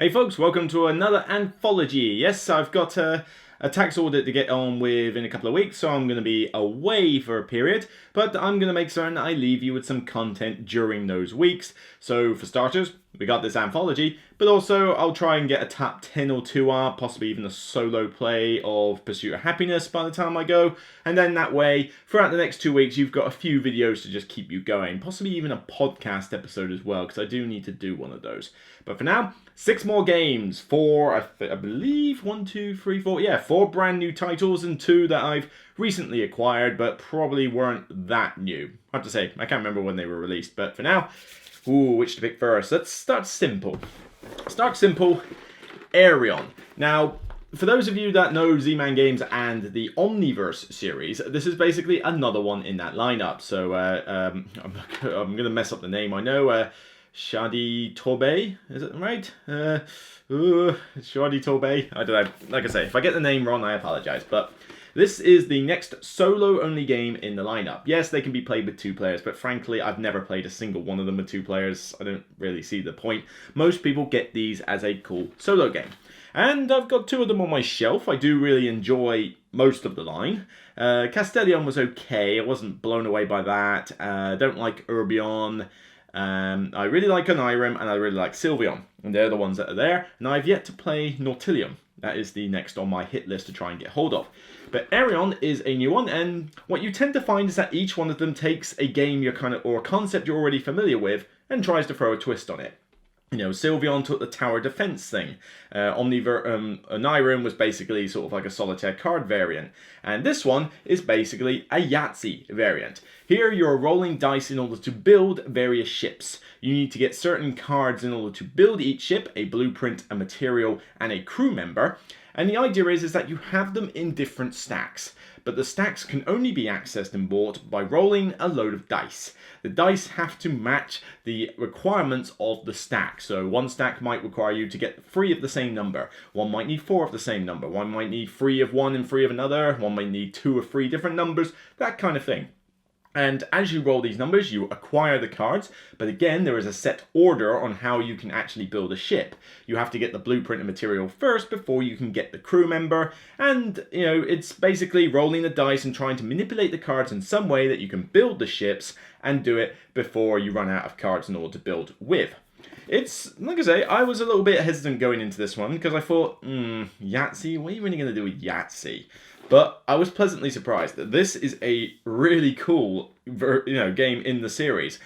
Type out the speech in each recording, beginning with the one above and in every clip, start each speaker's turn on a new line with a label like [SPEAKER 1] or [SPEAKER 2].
[SPEAKER 1] Hey folks, welcome to another anthology. Yes, I've got a tax audit to get on with in a couple of weeks, so I'm going to be away for a period, but I'm going to make certain I leave you with some content during those weeks. So for starters, we got this anthology, but also I'll try and get a top 10 or 2 up, possibly even a solo play of Pursuit of Happiness by the time I go, and then that way, throughout the next 2 weeks, you've got a few videos to just keep you going, possibly even a podcast episode as well, because I do need to do one of those. But for now, 6 more games, 4, I believe, 1, 2, 3, 4, yeah, 4 brand new titles and 2 that I've recently acquired, but probably weren't that new. I have to say, I can't remember when they were released, but for now, which to pick first? Let's start simple. Start simple, Aerion. Now, for those of you that know Z-Man Games and the Ominverse series, this is basically another one in that lineup. So, I'm going to mess up the name, I know. Shadi Torbay, is it right? Shadi Torbay, I don't know. Like I say, if I get the name wrong, I apologize. But this is the next solo-only game in the lineup. Yes, they can be played with 2 players, but frankly, I've never played a single one of them with 2 players. I don't really see the point. Most people get these as a cool solo game. And I've got 2 of them on my shelf. I do really enjoy most of the line. Castellion was okay. I wasn't blown away by that. Don't like Aerion. I really like Aerion and I really like Sylvion, and they're the ones that are there. And I've yet to play Nautilium. That is the next on my hit list to try and get hold of. But Aerion is a new one, and what you tend to find is that each one of them takes a game or a concept you're already familiar with and tries to throw a twist on it. You know, Sylvion took the tower defense thing. Aerion was basically sort of like a solitaire card variant. And this one is basically a Yahtzee variant. Here you're rolling dice in order to build various ships. You need to get certain cards in order to build each ship, a blueprint, a material, and a crew member. And the idea is that you have them in different stacks. But the stacks can only be accessed and bought by rolling a load of dice. The dice have to match the requirements of the stack. So one stack might require you to get 3 of the same number. One might need 4 of the same number. One might need 3 of one and 3 of another. One might need 2 or 3 different numbers. That kind of thing. And as you roll these numbers, you acquire the cards, but again, there is a set order on how you can actually build a ship. You have to get the blueprint and material first before you can get the crew member, and, you know, it's basically rolling the dice and trying to manipulate the cards in some way that you can build the ships and do it before you run out of cards in order to build with. It's, like I say, I was a little bit hesitant going into this one because I thought, Yahtzee? What are you really going to do with Yahtzee? But I was pleasantly surprised that this is a really cool, game in the series.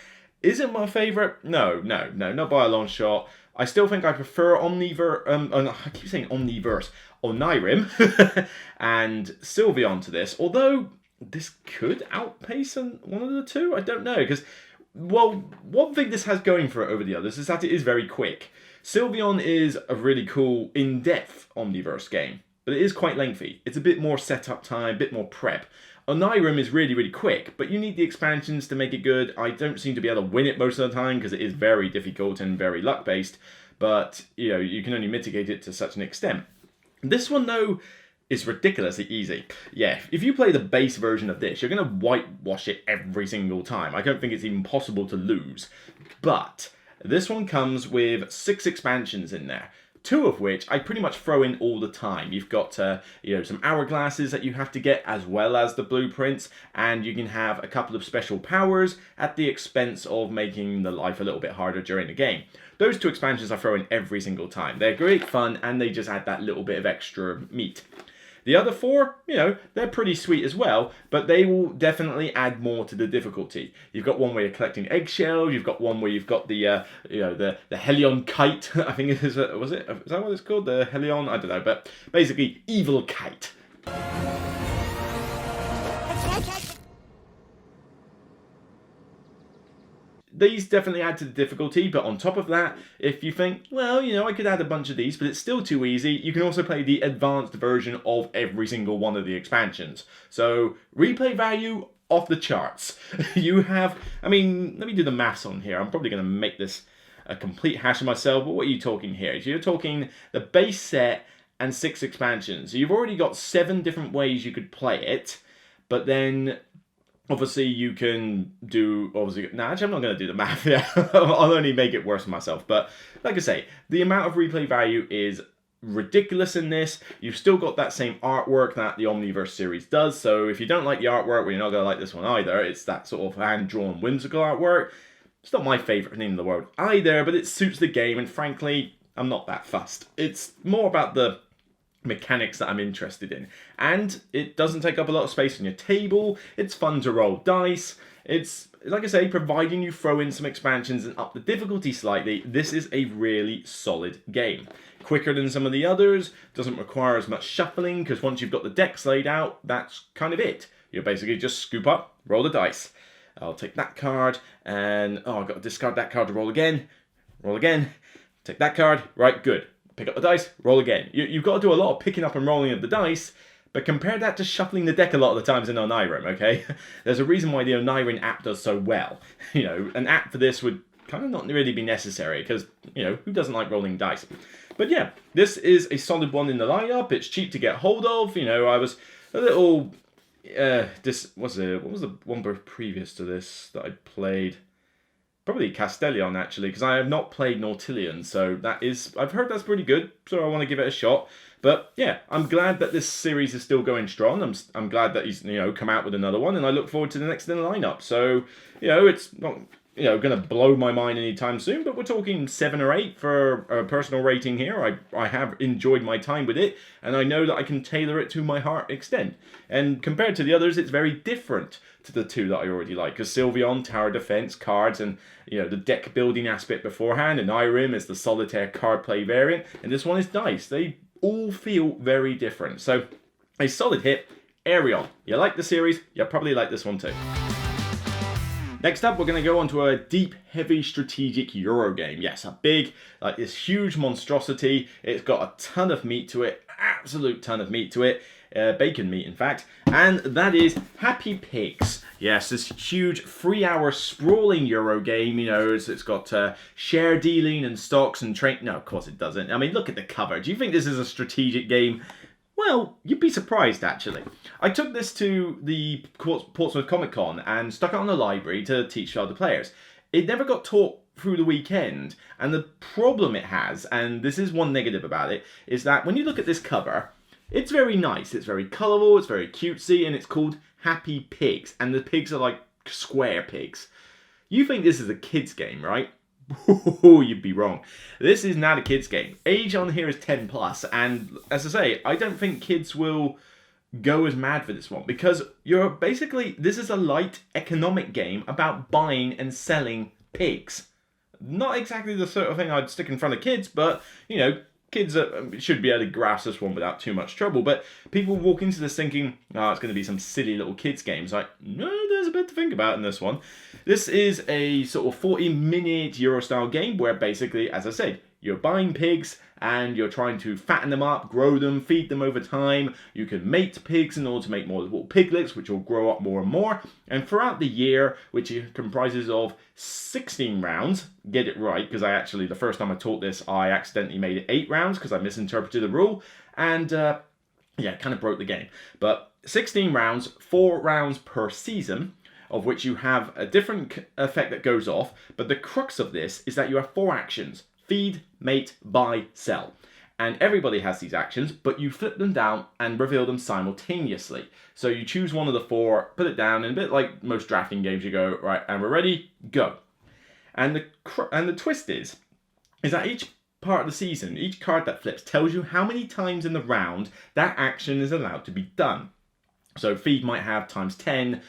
[SPEAKER 1] Is it my favourite? No, not by a long shot. I still think I prefer I keep saying Omniverse, Aerion and Sylvion to this. Although this could outpace one of the 2. I don't know, because, well, one thing this has going for it over the others is that it is very quick. Sylvion is a really cool, in-depth Omniverse game. But it is quite lengthy. It's a bit more setup time, a bit more prep. Aerion is really, really quick, but you need the expansions to make it good. I don't seem to be able to win it most of the time because it is very difficult and very luck-based, but, you know, you can only mitigate it to such an extent. This one, though, is ridiculously easy. Yeah, if you play the base version of this, you're going to whitewash it every single time. I don't think it's even possible to lose. But this one comes with 6 expansions in there. 2 of which I pretty much throw in all the time. You've got some hourglasses that you have to get, as well as the blueprints, and you can have a couple of special powers at the expense of making the life a little bit harder during the game. Those 2 expansions I throw in every single time. They're great fun, and they just add that little bit of extra meat. The other 4, they're pretty sweet as well, but they will definitely add more to the difficulty. You've got one where you're collecting eggshells. You've got one where you've got the Helion kite. I think it is. Is that what it's called? The Helion? I don't know, but basically evil kite. These definitely add to the difficulty, but on top of that, if you think, well, I could add a bunch of these, but it's still too easy, you can also play the advanced version of every single one of the expansions. So, replay value off the charts. You have, let me do the maths on here. I'm probably going to make this a complete hash of myself, but what are you talking here? So you're talking the base set and 6 expansions. So you've already got 7 different ways you could play it, but then Obviously, you can do, actually, I'm not going to do the math. Yeah, I'll only make it worse for myself. But like I say, the amount of replay value is ridiculous in this. You've still got that same artwork that the Ominverse series does. So if you don't like the artwork, well, you're not going to like this one either. It's that sort of hand-drawn, whimsical artwork. It's not my favourite thing in the world either, but it suits the game, and frankly, I'm not that fussed. It's more about the mechanics that I'm interested in. And it doesn't take up a lot of space on your table. It's fun to roll dice. It's, like I say, providing you throw in some expansions and up the difficulty slightly, this is a really solid game. Quicker than some of the others, doesn't require as much shuffling, because once you've got the decks laid out, that's kind of it. You basically just scoop up, roll the dice. I'll take that card, and I've got to discard that card to roll again, take that card, right, good. Pick up the dice, roll again. You've got to do a lot of picking up and rolling of the dice, but compare that to shuffling the deck a lot of the times in Onirim, okay? There's a reason why the Onirim app does so well. You know, an app for this would kind of not really be necessary, because, you know, who doesn't like rolling dice? But yeah, this is a solid one in the lineup. It's cheap to get hold of. You know, I was a little... what was the one previous to this that I played? Probably Castellion, actually, because I have not played Nautilion, so that is... I've heard that's pretty good, so I want to give it a shot. But yeah, I'm glad that this series is still going strong. I'm glad that he's, you know, come out with another one, and I look forward to the next in the lineup. So, you know, it's not, you know, going to blow my mind anytime soon, but we're talking 7 or 8 for a personal rating here. I have enjoyed my time with it, and I know that I can tailor it to my heart extent. And compared to the others, it's very different to the 2 that I already like, because Sylveon, Tower Defense, cards, and, you know, the deck building aspect beforehand, and Irem is the solitaire card play variant, and this one is dice. They all feel very different. So, a solid hit. Aerion. You like the series, you'll probably like this one too. Next up, we're going to go on to a deep, heavy strategic Euro game. Yes, a big, like this huge monstrosity. It's got a ton of meat to it, absolute ton of meat to it. Bacon meat, in fact. And that is Happy Pigs. Yes, this huge 3-hour sprawling Euro game. You know, it's got share dealing and stocks and trade. No, of course it doesn't. I mean, look at the cover. Do you think this is a strategic game? Well, you'd be surprised, actually. I took this to the Portsmouth Comic Con and stuck it on the library to teach other players. It never got taught through the weekend, and the problem it has, and this is one negative about it, is that when you look at this cover, it's very nice, it's very colourful, it's very cutesy, and it's called Happy Pigs, and the pigs are like square pigs. You think this is a kid's game, right? Oh, you'd be wrong. This is not a kid's game. Age on here is 10 plus, and as I say, I don't think kids will go as mad for this one, because you're basically, this is a light economic game about buying and selling pigs. Not exactly the sort of thing I'd stick in front of kids, but, you know, kids should be able to grasp this one without too much trouble. But people walk into this thinking, oh, it's going to be some silly little kids game. It's like, no, there's a bit to think about in this one. This is a sort of 40-minute Euro-style game where basically, as I said, you're buying pigs and you're trying to fatten them up, grow them, feed them over time. You can mate pigs in order to make more little piglets, which will grow up more and more. And throughout the year, which comprises of 16 rounds, get it right, because the first time I taught this, I accidentally made it 8 rounds because I misinterpreted the rule. And yeah, it kind of broke the game. But 16 rounds, 4 rounds per season, of which you have a different effect that goes off. But the crux of this is that you have 4 actions. Feed, mate, buy, sell. And everybody has these actions, but you flip them down and reveal them simultaneously. So you choose one of the 4, put it down, and a bit like most drafting games, you go, right, and we're ready, go. And the twist is that each part of the season, each card that flips tells you how many times in the round that action is allowed to be done. So feed might have times 10,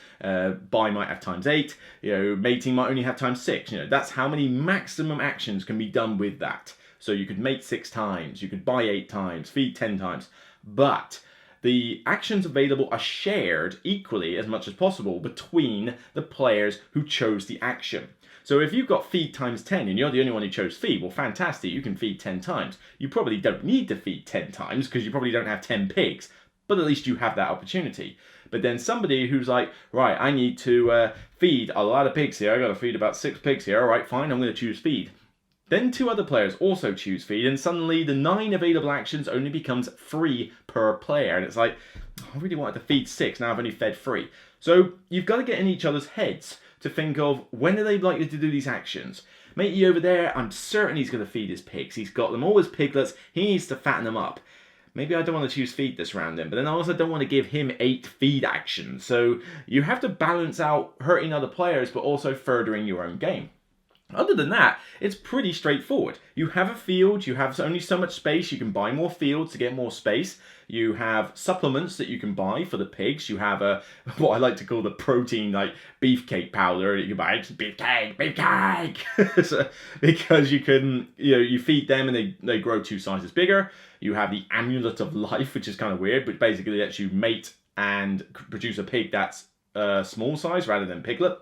[SPEAKER 1] buy might have times 8, you know, mating might only have times 6. You know, that's how many maximum actions can be done with that. So you could mate 6 times, you could buy 8 times, feed 10 times. But the actions available are shared equally as much as possible between the players who chose the action. So if you've got feed times 10 and you're the only one who chose feed, well, fantastic, you can feed 10 times. You probably don't need to feed 10 times because you probably don't have 10 pigs. But at least you have that opportunity. But then somebody who's like, right, I need to feed a lot of pigs here. I got to feed about 6 pigs here. All right, fine, I'm going to choose feed. Then 2 other players also choose feed, and suddenly the 9 available actions only becomes 3 per player. And it's like, I really wanted to feed 6, now I've only fed 3. So you've got to get in each other's heads to think of when are they likely to do these actions. Matey over there, I'm certain he's going to feed his pigs. He's got them all as piglets, he needs to fatten them up. Maybe I don't want to choose feed this round then, but then I also don't want to give him 8 feed actions. So you have to balance out hurting other players, but also furthering your own game. Other than that, it's pretty straightforward. You have a field, you have only so much space, you can buy more fields to get more space. You have supplements that you can buy for the pigs. You have what I like to call the protein, like beefcake powder that you can buy. It's beefcake! So, because you can, you feed them and they grow 2 sizes bigger. You have the amulet of life, which is kind of weird, but basically lets you mate and produce a pig that's small size rather than piglet.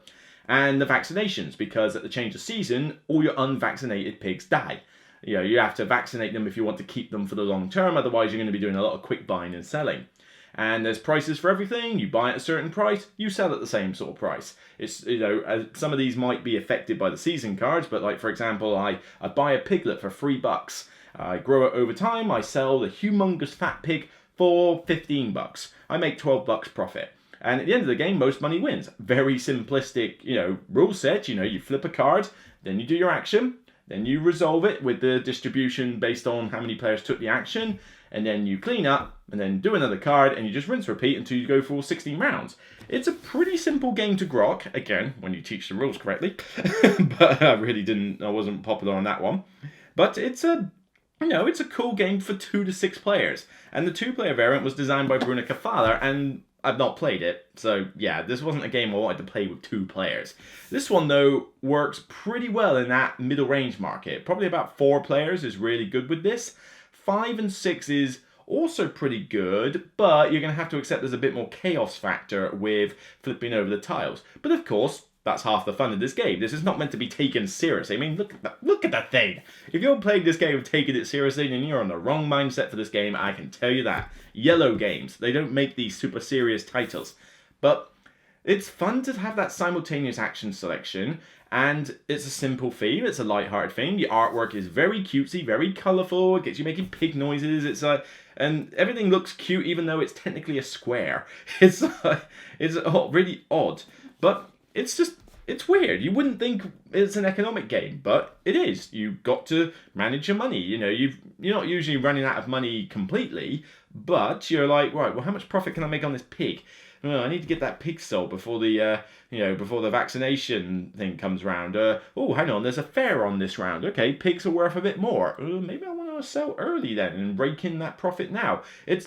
[SPEAKER 1] And the vaccinations, because at the change of season, all your unvaccinated pigs die. You have to vaccinate them if you want to keep them for the long term, otherwise you're going to be doing a lot of quick buying and selling. And there's prices for everything. You buy at a certain price, you sell at the same sort of price. It's, some of these might be affected by the season cards, but like for example, I buy a piglet for $3. I grow it over time, I sell the humongous fat pig for $15. I make $12 profit. And at the end of the game, most money wins. Very simplistic, rule set. You flip a card, then you do your action, then you resolve it with the distribution based on how many players took the action, and then you clean up, and then do another card, and you just rinse repeat until you go for all 16 rounds. It's a pretty simple game to grok, again, when you teach the rules correctly, but I wasn't popular on that one. But it's a cool game for 2 to 6 players, and the 2-player variant was designed by Bruno Cafala, and I've not played it, so yeah, this wasn't a game I wanted to play with 2 players. This one, though, works pretty well in that middle range market. Probably about 4 players is really good with this. 5 and 6 is also pretty good, but you're going to have to accept there's a bit more chaos factor with flipping over the tiles. But of course, that's half the fun of this game. This is not meant to be taken seriously. I mean, look at the thing. If you're playing this game and taking it seriously, then you're on the wrong mindset for this game, I can tell you that. Yellow games, they don't make these super serious titles. But it's fun to have that simultaneous action selection, and it's a simple theme, it's a light-hearted theme. The artwork is very cutesy, very colourful, it gets you making pig noises, and everything looks cute even though it's technically a square. It's really odd, but it's weird. You wouldn't think it's an economic game, but it is. You've got to manage your money. You're not usually running out of money completely, but you're like, right, well, how much profit can I make on this pig? Well, I need to get that pig sold before the vaccination thing comes round. Oh, hang on, there's a fair on this round. Okay, pigs are worth a bit more. Maybe I want to sell early then and rake in that profit now. It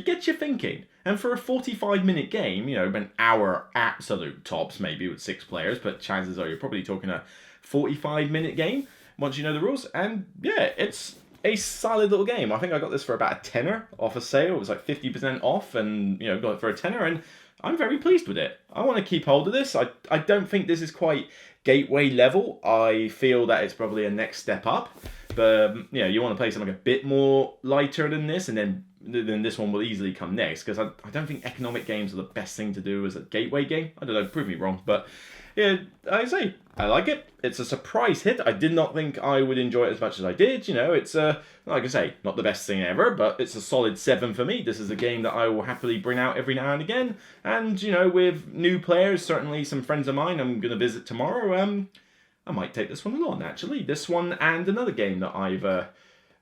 [SPEAKER 1] gets you thinking. And for a 45-minute game, an hour absolute tops, maybe with 6 players, but chances are you're probably talking a 45-minute game once you know the rules. And yeah, it's a solid little game. I think I got this for about a tenner off a sale. It was like 50% off, and got it for a tenner, and I'm very pleased with it. I want to keep hold of this. I don't think this is quite gateway level. I feel that it's probably a next step up. But you want to play something a bit more lighter than this, and then this one will easily come next, because I don't think economic games are the best thing to do as a gateway game. I don't know, prove me wrong, but yeah, I say I like it. It's a surprise hit. I did not think I would enjoy it as much as I did. It's like I say, not the best thing ever, but it's a solid 7 for me. This is a game that I will happily bring out every now and again, and with new players, certainly some friends of mine I'm going to visit tomorrow. I might take this one along, actually. This one and another game that I've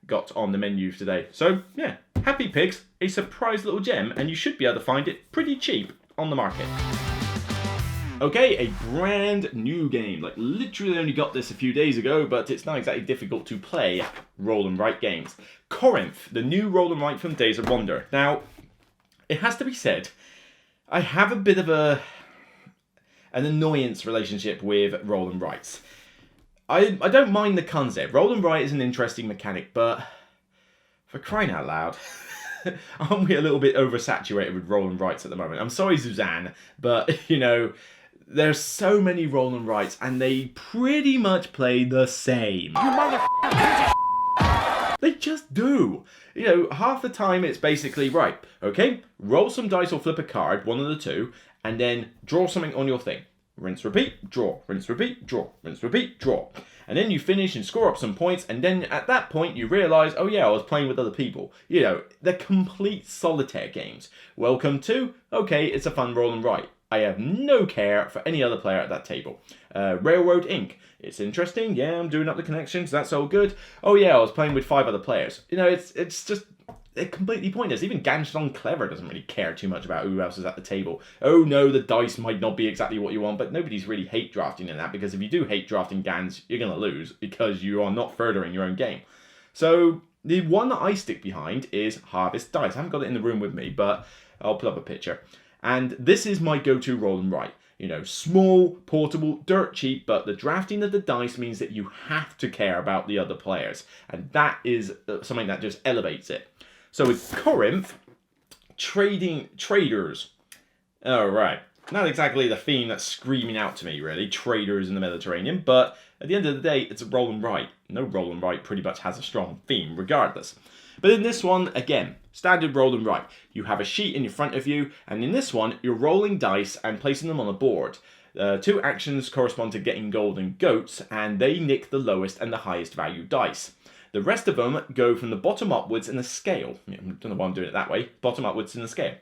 [SPEAKER 1] got on the menu today. So, yeah, Happy Pigs, a surprise little gem, and you should be able to find it pretty cheap on the market. Okay, a brand new game. Like, literally only got this a few days ago, but it's not exactly difficult to play roll and write games. Corinth, the new roll and write from Days of Wonder. Now, it has to be said, I have a bit of an annoyance relationship with roll and writes. I don't mind the concept. Roll and write is an interesting mechanic, but for crying out loud, aren't we a little bit oversaturated with roll and writes at the moment? I'm sorry, Suzanne, but there's so many roll and writes, and they pretty much play the same. You motherfucker! They just do. Half the time it's basically, right, okay, roll some dice or flip a card, one of the two, and then draw something on your thing. rinse, repeat, draw, rinse, repeat, draw, rinse, repeat, draw. And then you finish and score up some points, and then at that point you realise, oh yeah, I was playing with other people. You know, they're complete solitaire games. Welcome to, okay, it's a fun roll and write. I have no care for any other player at that table. Railroad Inc. It's interesting, yeah, I'm doing up the connections, that's all good. Oh yeah, I was playing with 5 other players. You know, it's just... they're completely pointless. Even Ganstong Clever doesn't really care too much about who else is at the table. Oh no, the dice might not be exactly what you want, but nobody's really hate drafting in that, because if you do hate drafting Gans, you're going to lose because you are not furthering your own game. So the one that I stick behind is Harvest Dice. I haven't got it in the room with me, but I'll put up a picture. And this is my go-to roll and write. You know, small, portable, dirt cheap, but the drafting of the dice means that you have to care about the other players. And that is something that just elevates it. So with Corinth, traders. All right, not exactly the theme that's screaming out to me, really. Traders in the Mediterranean, but at the end of the day, it's a roll and write. No roll and write pretty much has a strong theme, regardless. But in this one, again, standard roll and write. You have a sheet in front of you, and in this one, you're rolling dice and placing them on a board. 2 actions correspond to getting gold and goats, and they nick the lowest and the highest value dice. The rest of them go from the bottom upwards in a scale. I don't know why I'm doing it that way. Bottom upwards in a scale.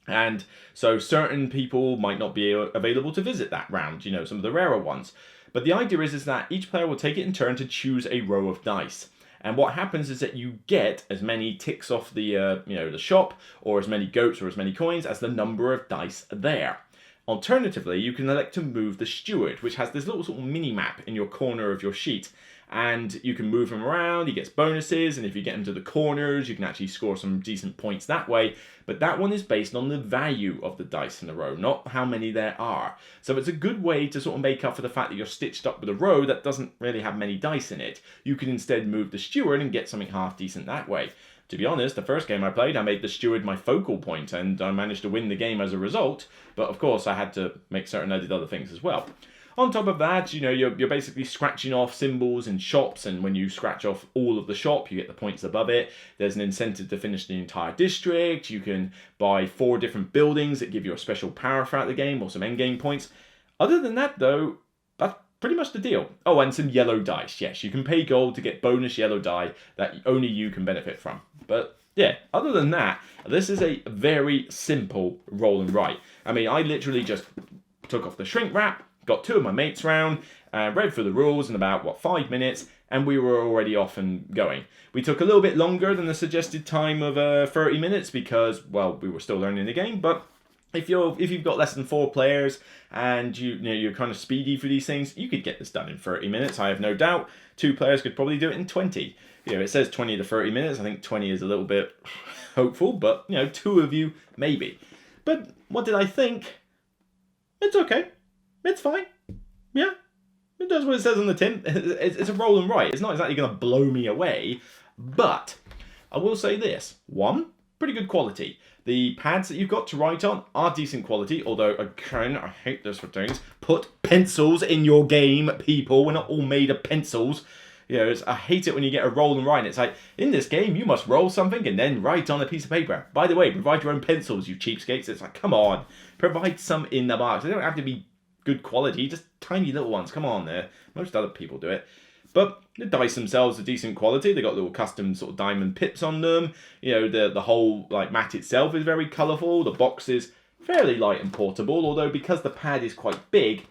[SPEAKER 1] And so certain people might not be available to visit that round, you know, some of the rarer ones. But the idea is that each player will take it in turn to choose a row of dice. And what happens is that you get as many ticks off the, the shop, or as many goats or as many coins as the number of dice there. Alternatively, you can elect to move the steward, which has this little sort of mini-map in your corner of your sheet. And you can move him around, he gets bonuses, and if you get him to the corners, you can actually score some decent points that way. But that one is based on the value of the dice in a row, not how many there are. So it's a good way to sort of make up for the fact that you're stitched up with a row that doesn't really have many dice in it. You can instead move the steward and get something half decent that way. To be honest, the first game I played, I made the steward my focal point, and I managed to win the game as a result. But of course, I had to make certain I did other things as well. On top of that, you know, you're basically scratching off symbols in shops, and when you scratch off all of the shop, you get the points above it. There's an incentive to finish the entire district. You can buy 4 different buildings that give you a special power throughout the game, or some endgame points. Other than that, though, that's pretty much the deal. Oh, and some yellow dice. Yes, you can pay gold to get bonus yellow die that only you can benefit from. But yeah, other than that, this is a very simple roll and write. I mean, I literally just took off the shrink wrap, got 2 of my mates round, read through the rules in about, 5 minutes, and we were already off and going. We took a little bit longer than the suggested time of 30 minutes because, well, we were still learning the game, but if you've got less than 4 players and you're kind of speedy for these things, you could get this done in 30 minutes, I have no doubt. 2 players could probably do it in 20. You know, it says 20 to 30 minutes. I think 20 is a little bit hopeful, but, 2 of you, maybe. But what did I think? It's okay. It's fine. Yeah. It does what it says on the tin. It's a roll and write. It's not exactly going to blow me away. But I will say this. 1, pretty good quality. The pads that you've got to write on are decent quality. Although, again, I hate this for things. Put pencils in your game, people. We're not all made of pencils. You know, I hate it when you get a roll and write. It's like, in this game, you must roll something and then write on a piece of paper. By the way, provide your own pencils, you cheapskates. It's like, come on. Provide some in the box. They don't have to be good quality, just tiny little ones. Come on there. Most other people do it. But the dice themselves are decent quality. They got little custom sort of diamond pips on them. You know, the whole mat itself is very colourful. The box is fairly light and portable, although because the pad is quite big,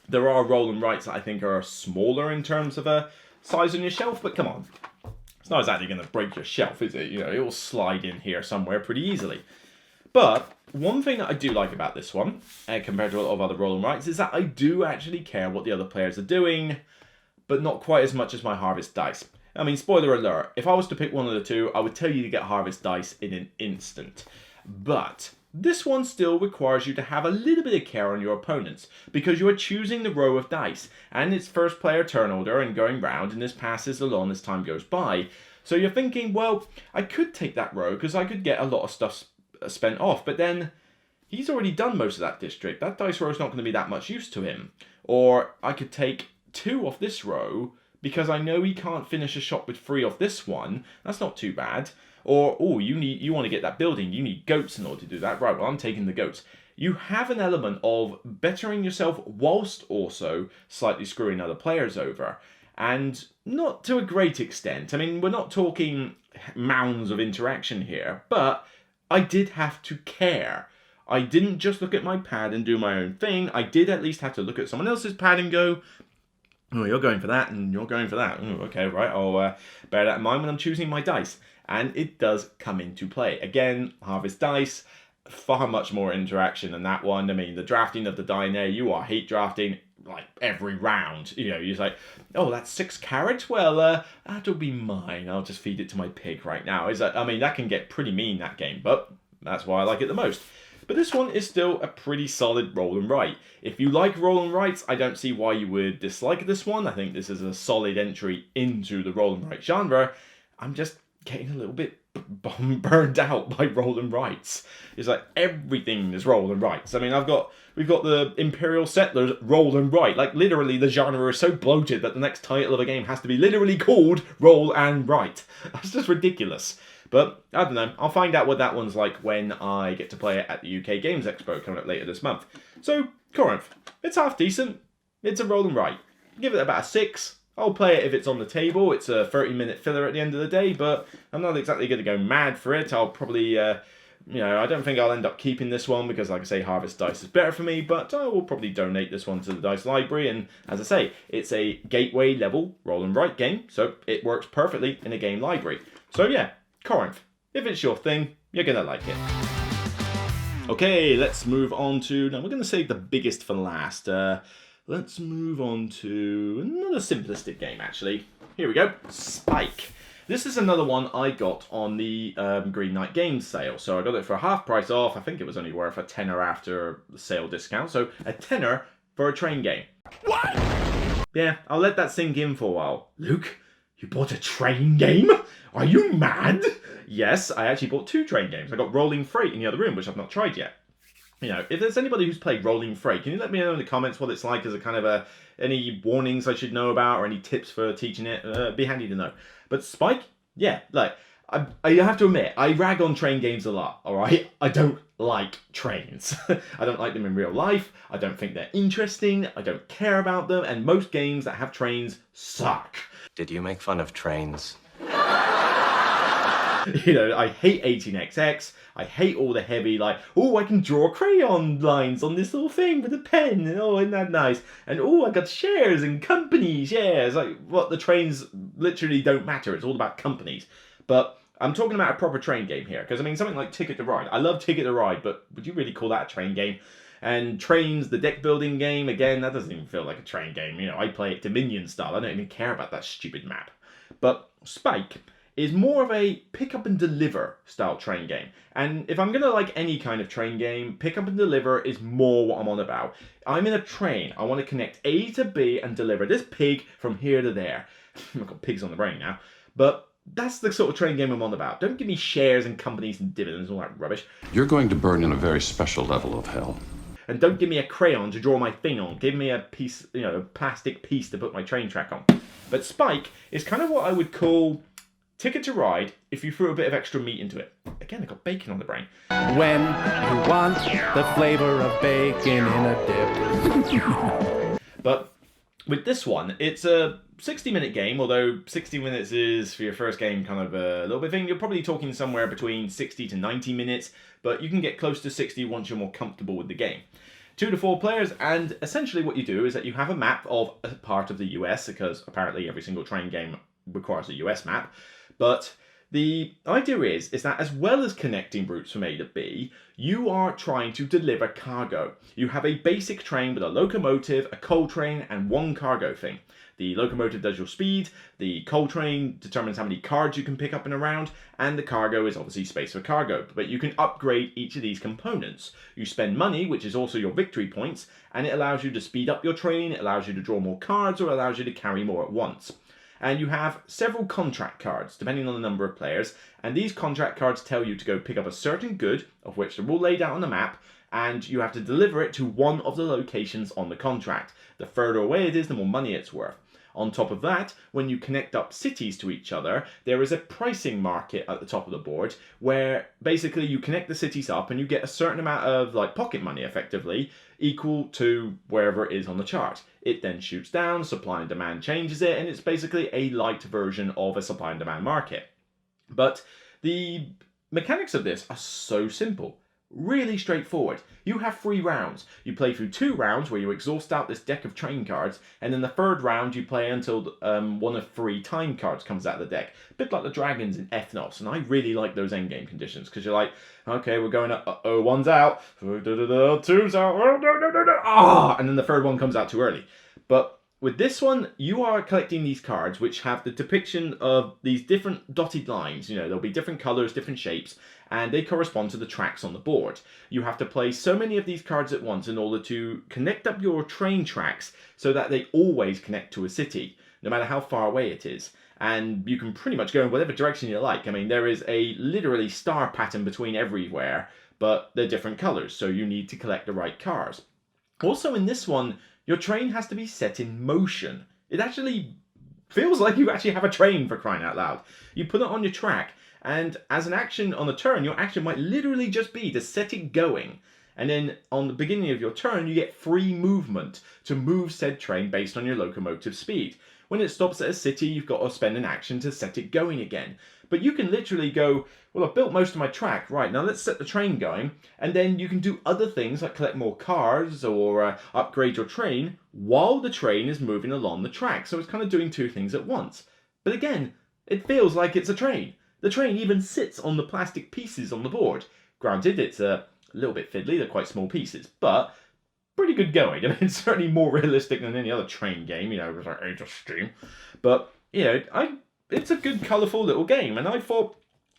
[SPEAKER 1] there are roll and writes that I think are smaller in terms of a size on your shelf. But come on, it's not exactly going to break your shelf, is it? You know, it will slide in here somewhere pretty easily. But one thing that I do like about this one, compared to a lot of other roll and writes, is that I do actually care what the other players are doing, but not quite as much as my Harvest Dice. I mean, spoiler alert, if I was to pick one of the 2, I would tell you to get Harvest Dice in an instant. But this one still requires you to have a little bit of care on your opponents, because you are choosing the row of dice, and it's first player turn order and going round, and this passes along as time goes by. So you're thinking, well, I could take that row, because I could get a lot of stuff spent off, but then he's already done most of that district. That dice row is not going to be that much use to him. Or I could take 2 off this row because I know he can't finish a shot with 3 off this one. That's not too bad. Or, oh, you want to get that building. You need goats in order to do that. Right, well, I'm taking the goats. you have an element of bettering yourself whilst also slightly screwing other players over. And not to a great extent. I mean, we're not talking mounds of interaction here, but I did have to care. I didn't just look at my pad and do my own thing. I did at least have to look at someone else's pad and go, oh, you're going for that, and you're going for that. Oh, okay, right, I'll bear that in mind when I'm choosing my dice. And it does come into play. Again, Harvest Dice, far much more interaction than that one. I mean, the drafting of the die there, you are hate drafting like every round. You know, you're like, oh, that's 6 carrots? Well, that'll be mine. I'll just feed it to my pig right now. I mean, that can get pretty mean, that game, but that's why I like it the most. But this one is still a pretty solid roll and write. If you like roll and writes, I don't see why you would dislike this one. I think this is a solid entry into the roll and write genre. I'm just getting a little bit burned out by roll and writes. It's like everything is roll and writes. I mean, we've got the Imperial Settlers roll and write. Like literally the genre is so bloated that the next title of a game has to be literally called roll and write. That's just ridiculous. But I don't know, I'll find out what that one's like when I get to play it at the UK Games Expo coming up later this month. So, Corinth, it's half decent. It's a roll and write. Give it about a 6. I'll play it if it's on the table. It's a 30-minute filler at the end of the day, but I'm not exactly going to go mad for it. I'll probably, I don't think I'll end up keeping this one because, like I say, Harvest Dice is better for me, but I will probably donate this one to the Dice Library. And as I say, it's a gateway level roll and write game, so it works perfectly in a game library. So yeah, Corinth, if it's your thing, you're going to like it. Okay, let's move on to... Now, we're going to save the biggest for last. Let's move on to another simplistic game, actually. Here we go. Spike. This is another one I got on the Green Knight Games sale. So I got it for half price off. I think it was only worth a tenner after the sale discount. So a tenner for a train game. What? Yeah, I'll let that sink in for a while. Luke, you bought a train game? Are you mad? Yes, I actually bought 2 train games. I got Rolling Freight in the other room, which I've not tried yet. You know, if there's anybody who's played Rolling Freight, can you let me know in the comments what it's like as a kind of any warnings I should know about or any tips for teaching it? It'd be handy to know. But Spike, yeah, like, I have to admit, I rag on train games a lot, alright? I don't like trains. I don't like them in real life. I don't think they're interesting. I don't care about them. And most games that have trains suck.
[SPEAKER 2] Did you make fun of trains?
[SPEAKER 1] You know, I hate 18XX. I hate all the heavy, like, oh, I can draw crayon lines on this little thing with a pen. And, oh, isn't that nice? And, oh, I got shares in companies. Yeah, it's like, what, the trains literally don't matter. It's all about companies. But I'm talking about a proper train game here. Because, I mean, something like Ticket to Ride. I love Ticket to Ride, but would you really call that a train game? And Trains, the deck building game, again, that doesn't even feel like a train game. You know, I play it Dominion style. I don't even care about that stupid map. But Spike is more of a pick up and deliver style train game. And if I'm going to like any kind of train game, pick up and deliver is more what I'm on about. I'm in a train. I want to connect A to B and deliver this pig from here to there. I've got pigs on the brain now. But that's the sort of train game I'm on about. Don't give me shares and companies and dividends and all that rubbish.
[SPEAKER 3] You're going to burn in a very special level of hell.
[SPEAKER 1] And don't give me a crayon to draw my thing on. Give me a piece, you know, a plastic piece to put my train track on. But Spike is kind of what I would call Ticket to Ride if you threw a bit of extra meat into it. Again, I got bacon on the brain.
[SPEAKER 4] When you want the flavor of bacon in a dip.
[SPEAKER 1] But with this one, it's a 60-minute game, although 60 minutes is, for your first game, kind of a little bit thing. You're probably talking somewhere between 60 to 90 minutes, but you can get close to 60 once you're more comfortable with the game. 2 to 4 players, and essentially what you do is that you have a map of a part of the US, because apparently every single train game requires a US map. But the idea is that as well as connecting routes from A to B, you are trying to deliver cargo. You have a basic train with a locomotive, a coal train, and one cargo thing. The locomotive does your speed, the coal train determines how many cards you can pick up and around, and the cargo is obviously space for cargo. But you can upgrade each of these components. You spend money, which is also your victory points, and it allows you to speed up your train, it allows you to draw more cards, or allows you to carry more at once. And you have several contract cards, depending on the number of players, and these contract cards tell you to go pick up a certain good, of which they're all laid out on the map, and you have to deliver it to one of the locations on the contract. The further away it is, the more money it's worth. On top of that, when you connect up cities to each other, there is a pricing market at the top of the board where basically you connect the cities up and you get a certain amount of like pocket money effectively equal to wherever it is on the chart. It then shoots down, supply and demand changes it, and it's basically a light version of a supply and demand market. But the mechanics of this are so simple. Really straightforward. You have 3 rounds. You play through 2 rounds where you exhaust out this deck of train cards, and in the 3rd round you play until one of 3 time cards comes out of the deck. A bit like the dragons in Ethnos, and I really like those endgame conditions, because you're like, okay, we're going up, uh-oh, 1's out, 2's out, oh, no, and then the 3rd one comes out too early. But with this one, you are collecting these cards which have the depiction of these different dotted lines. You know, there'll be different colours, different shapes, and they correspond to the tracks on the board. You have to play so many of these cards at once in order to connect up your train tracks so that they always connect to a city, no matter how far away it is. And you can pretty much go in whatever direction you like. I mean, there is a literally star pattern between everywhere, but they're different colours, so you need to collect the right cards. Also in this one, your train has to be set in motion. It actually feels like you actually have a train, for crying out loud. You put it on your track, and as an action on a turn, your action might literally just be to set it going. And then on the beginning of your turn, you get free movement to move said train based on your locomotive speed. When it stops at a city, you've got to spend an action to set it going again. But you can literally go, well, I've built most of my track, right, now let's set the train going, and then you can do other things like collect more cars or upgrade your train while the train is moving along the track. So it's kind of doing 2 things at once. But again, it feels like it's a train. The train even sits on the plastic pieces on the board. Granted, it's a little bit fiddly, they're quite small pieces, but pretty good going. I mean, it's certainly more realistic than any other train game, you know, with like Age of Steam. But, you know, it's a good, colourful little game, and I thought,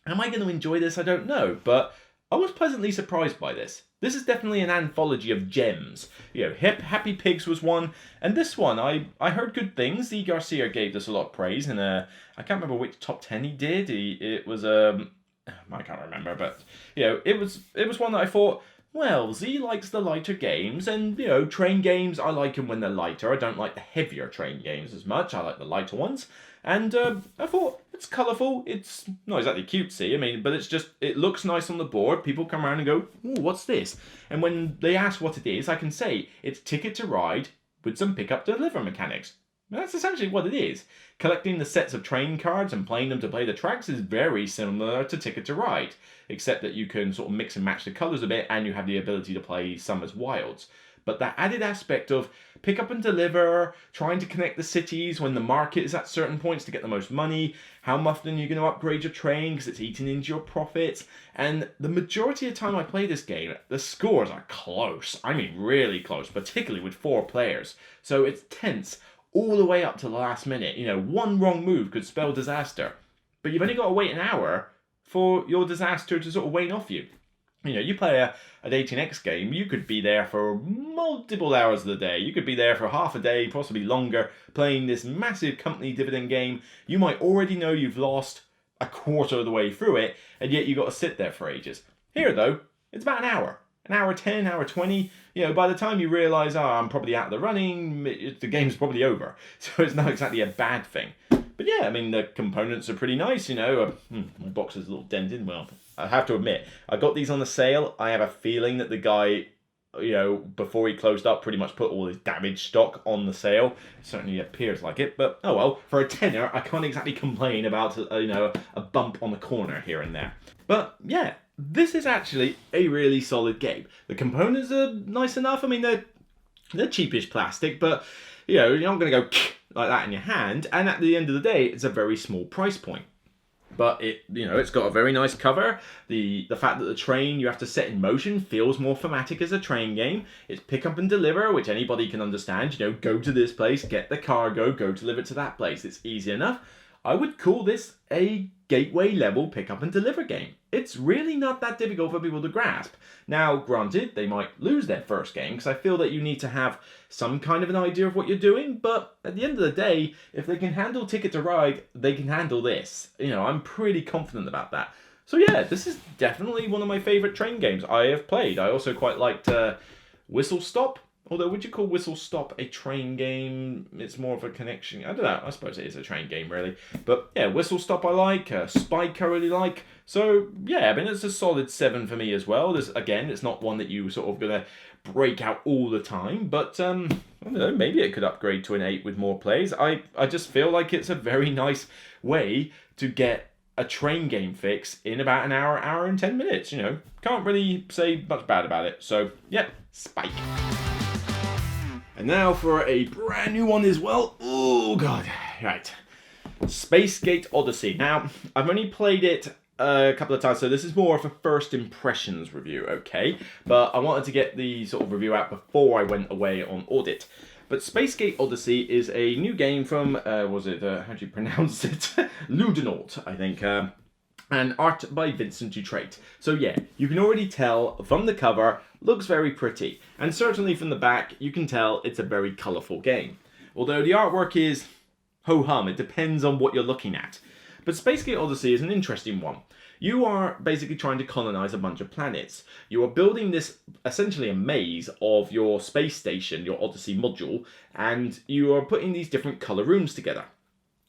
[SPEAKER 1] am I going to enjoy this? I don't know, but I was pleasantly surprised by this. This is definitely an anthology of gems. You know, Happy Pigs was one, and this one, I heard good things. E. Garcia gave this a lot of praise, and I can't remember which top 10 he did. It was, I can't remember, but, you know, it was one that I thought, well, Z likes the lighter games, and, you know, train games, I like them when they're lighter. I don't like the heavier train games as much. I like the lighter ones. And I thought, it's colourful. It's not exactly cutesy, I mean, but it's just, it looks nice on the board. People come around and go, ooh, what's this? And when they ask what it is, I can say, it's Ticket to Ride with some pick-up-deliver mechanics. And that's essentially what it is. Collecting the sets of train cards and playing them to play the tracks is very similar to Ticket to Ride, except that you can sort of mix and match the colours a bit, and you have the ability to play some as wilds. But that added aspect of pick up and deliver, trying to connect the cities when the market is at certain points to get the most money, how often you're going to upgrade your train because it's eating into your profits. And the majority of the time I play this game, the scores are close. I mean really close, particularly with 4 players. So it's tense all the way up to the last minute. You know, one wrong move could spell disaster. But you've only got to wait an hour for your disaster to sort of wane off you. You know, you play an 18X game, you could be there for multiple hours of the day. You could be there for half a day, possibly longer, playing this massive company dividend game. You might already know you've lost a quarter of the way through it, and yet you've got to sit there for ages. Here, though, it's about an hour. An hour 10, hour 20. You know, by the time you realise, oh, I'm probably out of the running, the game's probably over. So it's not exactly a bad thing. But yeah, I mean, the components are pretty nice, you know. My box is a little dented. Well, I have to admit, I got these on the sale. I have a feeling that the guy, you know, before he closed up, pretty much put all his damaged stock on the sale. It certainly appears like it. But, oh well, for a tenner, I can't exactly complain about, you know, a bump on the corner here and there. But, yeah, this is actually a really solid game. The components are nice enough. I mean, they're cheapish plastic, but, you know, you're not going to go like that in your hand. And at the end of the day, it's a very small price point. But it, you know, it's got a very nice cover. The fact that the train you have to set in motion feels more thematic as a train game. It's pick up and deliver, which anybody can understand. You know, go to this place, get the cargo, go deliver to that place. It's easy enough. I would call this a gateway level pick up and deliver game. It's really not that difficult for people to grasp. Now, granted, they might lose their first game because I feel that you need to have some kind of an idea of what you're doing, but at the end of the day, if they can handle Ticket to Ride, they can handle this. You know, I'm pretty confident about that. So yeah, this is definitely one of my favourite train games I have played. I also quite liked Whistle Stop. Although, would you call Whistle Stop a train game? It's more of a connection. I don't know. I suppose it is a train game, really. But yeah, Whistle Stop I like. Spike I really like. So yeah, I mean, it's a solid 7 for me as well. Again, it's not one that you sort of gonna break out all the time, but I don't know. Maybe it could upgrade to an 8 with more plays. I just feel like it's a very nice way to get a train game fix in about an hour and 10 minutes. You know, can't really say much bad about it. So yeah, Spike. And now for a brand new one as well. Oh god. Right. Spacegate Odessey. Now, I've only played it a couple of times, so this is more of a first impressions review, okay? But I wanted to get the sort of review out before I went away on audit. But Spacegate Odessey is a new game from, how do you pronounce it? Ludenout, I think. And art by Vincent Dutrait. So yeah, you can already tell from the cover, looks very pretty. And certainly from the back, you can tell it's a very colourful game. Although the artwork is ho-hum, it depends on what you're looking at. But Spacegate Odessey is an interesting one. You are basically trying to colonize a bunch of planets. You are building this, essentially a maze of your space station, your Odessey module, and you are putting these different colour rooms together.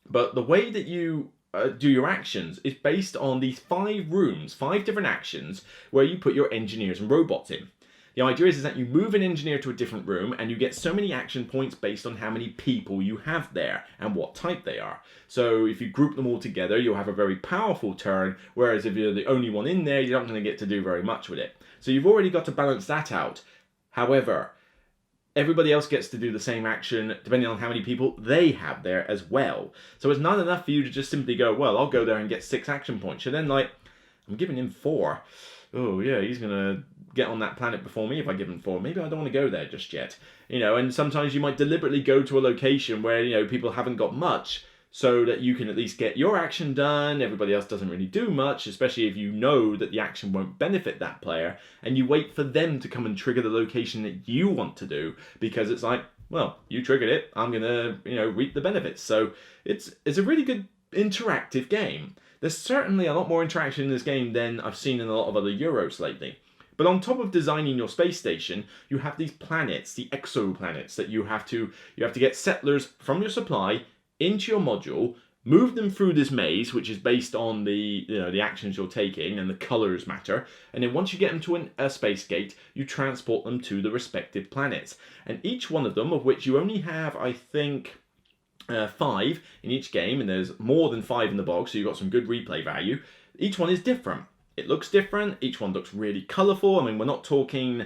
[SPEAKER 1] But the way that you do your actions is based on these 5 rooms, 5 different actions, where you put your engineers and robots in. The idea is that you move an engineer to a different room and you get so many action points based on how many people you have there and what type they are. So if you group them all together, you'll have a very powerful turn, whereas if you're the only one in there, you're not going to get to do very much with it. So you've already got to balance that out. However, everybody else gets to do the same action depending on how many people they have there as well. So it's not enough for you to just simply go, well, I'll go there and get 6 action points. You're then like, I'm giving him 4. Oh yeah, he's going to get on that planet before me if I give him 4. Maybe I don't want to go there just yet. You know, and sometimes you might deliberately go to a location where, you know, people haven't got much so that you can at least get your action done. Everybody else doesn't really do much, especially if you know that the action won't benefit that player, and you wait for them to come and trigger the location that you want to do, because it's like, well, you triggered it, I'm gonna, you know, reap the benefits. So it's a really good interactive game. There's certainly a lot more interaction in this game than I've seen in a lot of other Euros lately. But on top of designing your space station, you have these planets, the exoplanets, that you have to get settlers from your supply into your module, move them through this maze, which is based on the actions you're taking, and the colors matter. And then once you get them to a space gate, you transport them to the respective planets. And each one of them, of which you only have, I think, 5 in each game, and there's more than 5 in the box, so you've got some good replay value. Each one is different. It looks different. Each one looks really colourful. I mean, we're not talking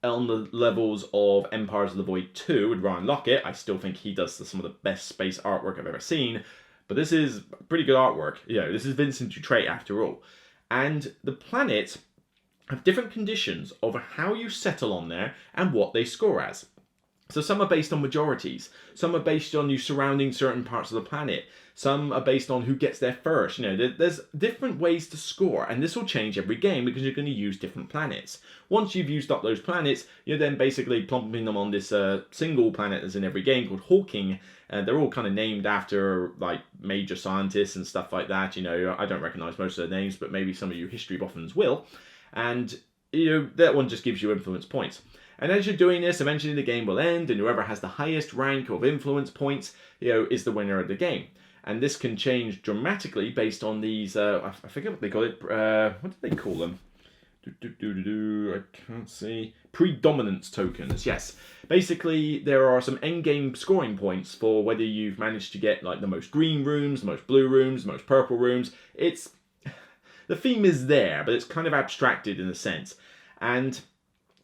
[SPEAKER 1] on the levels of Empires of the Void 2 with Ryan Lockett. I still think he does some of the best space artwork I've ever seen. But this is pretty good artwork. You know, this is Vincent Dutrait after all. And the planets have different conditions over how you settle on there and what they score as. So some are based on majorities, some are based on you surrounding certain parts of the planet, some are based on who gets there first. You know, there's different ways to score, and this will change every game because you're going to use different planets. Once you've used up those planets, you're then basically plumping them on this single planet that's in every game called Hawking. They're all kind of named after like major scientists and stuff like that. You know, I don't recognize most of their names, but maybe some of you history boffins will. And you know, that one just gives you influence points. And as you're doing this, eventually the game will end, and whoever has the highest rank of influence points, you know, is the winner of the game. And this can change dramatically based on these, I forget what they call it, what do they call them? I can't see. Predominance tokens, yes. Basically, there are some endgame scoring points for whether you've managed to get like the most green rooms, the most blue rooms, the most purple rooms. It's, the theme is there, but it's kind of abstracted in a sense.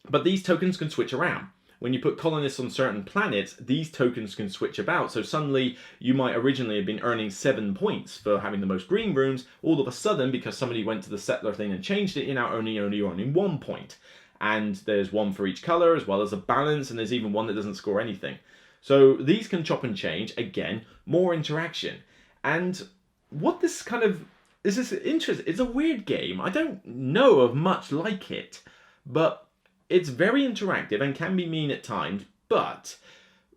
[SPEAKER 1] But these tokens can switch around. When you put colonists on certain planets, these tokens can switch about. So suddenly, you might originally have been earning 7 points for having the most green rooms. All of a sudden, because somebody went to the settler thing and changed it, you're now only earning 1 point. And there's one for each color, as well as a balance, and there's even one that doesn't score anything. So these can chop and change. Again, more interaction. And what this kind of... This is interesting. It's a weird game. I don't know of much like it. But it's very interactive and can be mean at times, but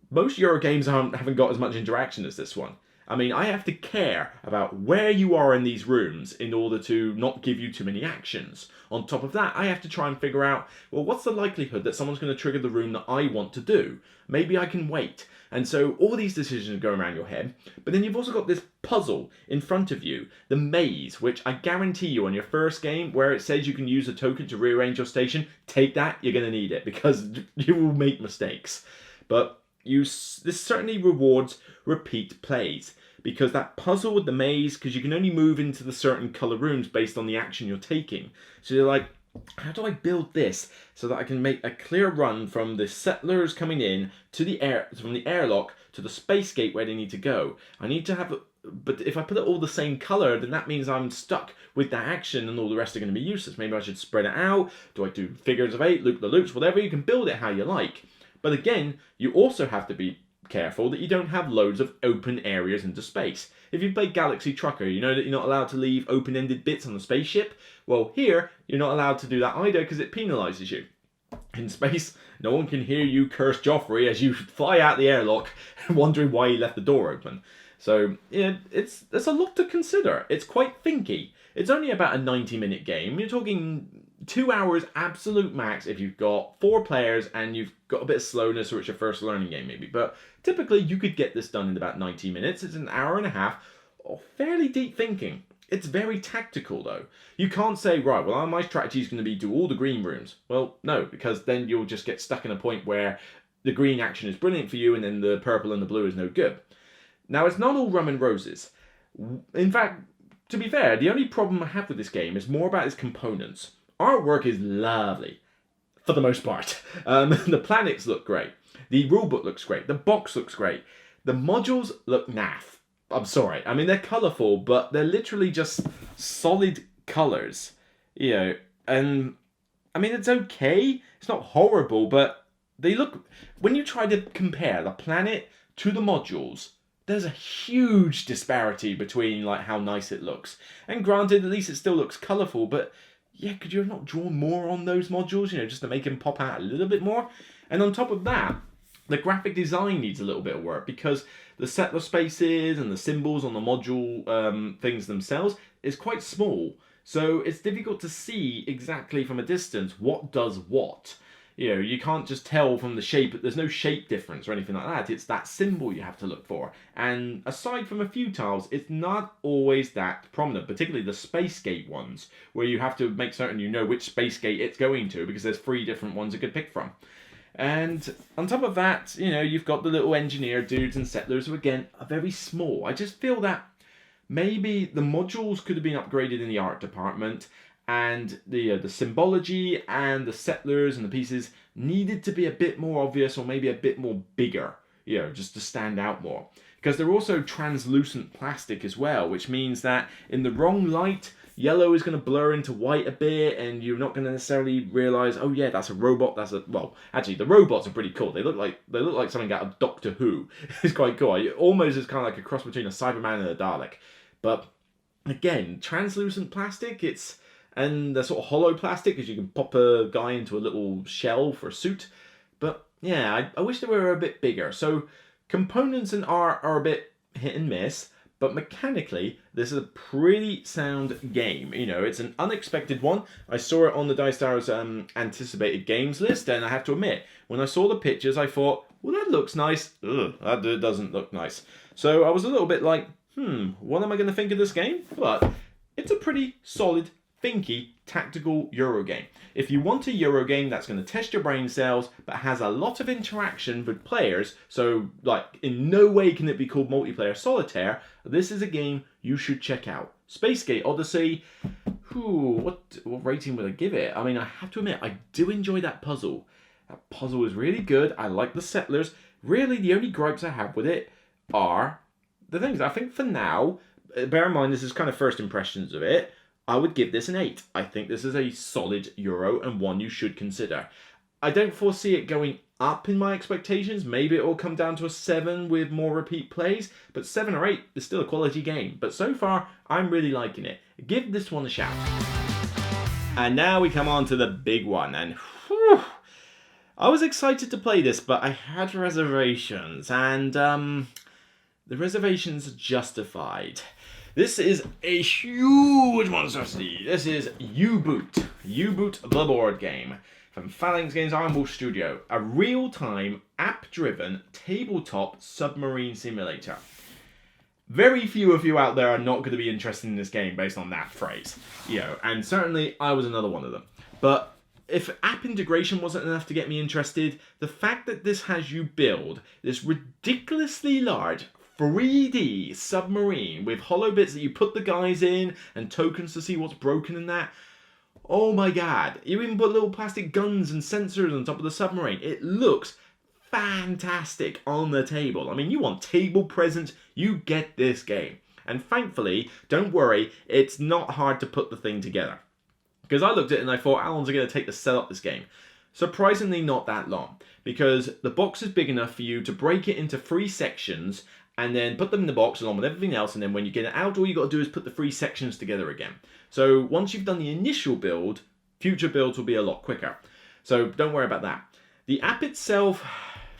[SPEAKER 1] most Euro games haven't got as much interaction as this one. I mean, I have to care about where you are in these rooms in order to not give you too many actions. On top of that, I have to try and figure out, well, what's the likelihood that someone's going to trigger the room that I want to do? Maybe I can wait. And so all these decisions go around your head. But then you've also got this puzzle in front of you, the maze, which I guarantee you on your first game, where it says you can use a token to rearrange your station, take that, you're going to need it, because you will make mistakes. But this certainly rewards repeat plays, because that puzzle with the maze, because you can only move into the certain colour rooms based on the action you're taking. So you're like, how do I build this so that I can make a clear run from the settlers coming in to from the airlock to the space gate where they need to go? I need to have, but if I put it all the same colour, then that means I'm stuck with that action and all the rest are going to be useless. Maybe I should spread it out. Do I do figures of 8, loop the loops, whatever? You can build it how you like. But again, you also have to be careful that you don't have loads of open areas into space. If you play Galaxy Trucker, you know that you're not allowed to leave open-ended bits on the spaceship. Well, here, you're not allowed to do that either because it penalises you. In space, no one can hear you curse Joffrey as you fly out the airlock wondering why he left the door open. So, yeah, there's a lot to consider. It's quite thinky. It's only about a 90-minute game. You're talking 2 hours absolute max if you've got 4 players and you've got a bit of slowness or it's your first learning game maybe. But typically you could get this done in about 90 minutes. It's an hour and a half of fairly deep thinking. It's very tactical though. You can't say, right, well, my strategy is going to be do all the green rooms. Well, no, because then you'll just get stuck in a point where the green action is brilliant for you and then the purple and the blue is no good. Now, it's not all rum and roses. In fact, to be fair, the only problem I have with this game is more about its components. Artwork is lovely, for the most part. The planets look great. The rulebook looks great. The box looks great. The modules look naff. I'm sorry. I mean, they're colourful, but they're literally just solid colours. You know, and I mean, it's okay. It's not horrible, but they look... When you try to compare the planet to the modules, there's a huge disparity between like how nice it looks. And granted, at least it still looks colourful, but yeah, could you have not drawn more on those modules, you know, just to make them pop out a little bit more? And on top of that, the graphic design needs a little bit of work because the settler spaces and the symbols on the module things themselves is quite small. So it's difficult to see exactly from a distance what does what. You know, you can't just tell from the shape. There's no shape difference or anything like that. It's that symbol you have to look for. And aside from a few tiles, it's not always that prominent, particularly the space gate ones, where you have to make certain you know which space gate it's going to because there's 3 different ones you could pick from. And on top of that, you know, you've got the little engineer dudes and settlers who, again, are very small. I just feel that maybe the modules could have been upgraded in the art department, and the symbology and the settlers and the pieces needed to be a bit more obvious or maybe a bit more bigger, you know, just to stand out more. Because they're also translucent plastic as well, which means that in the wrong light, yellow is going to blur into white a bit and you're not going to necessarily realise, oh yeah, that's a robot, well, actually the robots are pretty cool. They look like something out of Doctor Who. It's quite cool. It almost is kind of like a cross between a Cyberman and a Dalek. But again, translucent plastic, and the sort of hollow plastic, because you can pop a guy into a little shell for a suit. But yeah, I wish they were a bit bigger. So components and art are a bit hit and miss, but mechanically, this is a pretty sound game. You know, it's an unexpected one. I saw it on the Dice Tower's anticipated games list, and I have to admit, when I saw the pictures, I thought, well, that looks nice. Ugh, that doesn't look nice. So I was a little bit like, what am I going to think of this game? But it's a pretty solid, thinky, tactical Euro game. If you want a Euro game that's going to test your brain cells, but has a lot of interaction with players, so like in no way can it be called multiplayer solitaire, this is a game you should check out. Spacegate Odessey, what rating would I give it? I mean, I have to admit, I do enjoy that puzzle. That puzzle is really good. I like the settlers. Really, the only gripes I have with it are the things. I think for now, bear in mind this is kind of first impressions of it, I would give this an 8. I think this is a solid Euro and one you should consider. I don't foresee it going up in my expectations. Maybe it will come down to a 7 with more repeat plays, but 7 or 8 is still a quality game. But so far, I'm really liking it. Give this one a shout. And now we come on to the big one, and whew, I was excited to play this, but I had reservations, and the reservations are justified. This is a huge monstrosity. This is UBOOT. UBOOT the board game. From Phalanx Games Ironwolf Studio. A real-time, app-driven, tabletop submarine simulator. Very few of you out there are not going to be interested in this game based on that phrase. And certainly I was another one of them. But if app integration wasn't enough to get me interested, the fact that this has you build this ridiculously large 3D submarine with hollow bits that you put the guys in and tokens to see what's broken in that. Oh my god. You even put little plastic guns and sensors on top of the submarine. It looks fantastic on the table. I mean, you want table presence, you get this game. And thankfully, don't worry, it's not hard to put the thing together. Because I looked at it and I thought, how long is it going to take to set up this game? Surprisingly not that long. Because the box is big enough for you to break it into 3 sections and then put them in the box along with everything else, and then when you get it out, all you got to do is put the 3 sections together again. So once you've done the initial build, future builds will be a lot quicker. So don't worry about that. The app itself